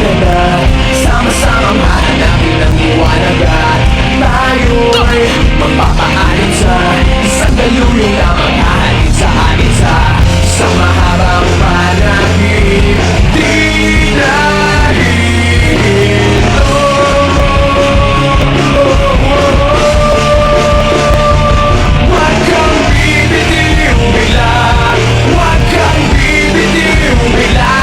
ka na. Sama-samang hahanapin ang liwanag at tayo'y magpapaalim sa isang daluyong na maghahalin sa atin sa mahabang panahon. Di nahihinto. Huwag kang bibitiw bigla, huwag kang bibitiw bigla.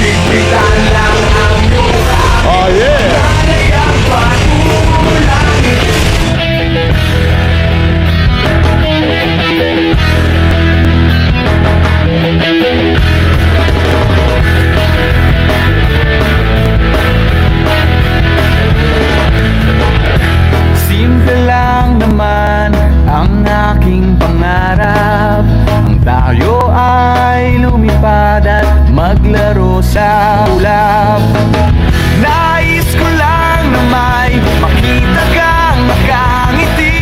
Higpitan lang ang iyong Oh yeah! panay ang pag-ulangin. Simple lang naman ang aking pangarap, ang tayo ay lumipad at maglaro sa ulap. Nais ko lang na may makita kang nakangiti,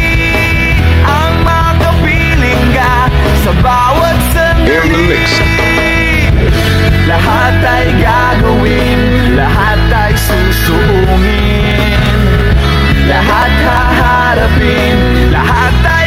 ang makapiling ka sa bawat sandali. Lahat ay gagawin, lahat ay susuungin, lahat haharapin, lahat ay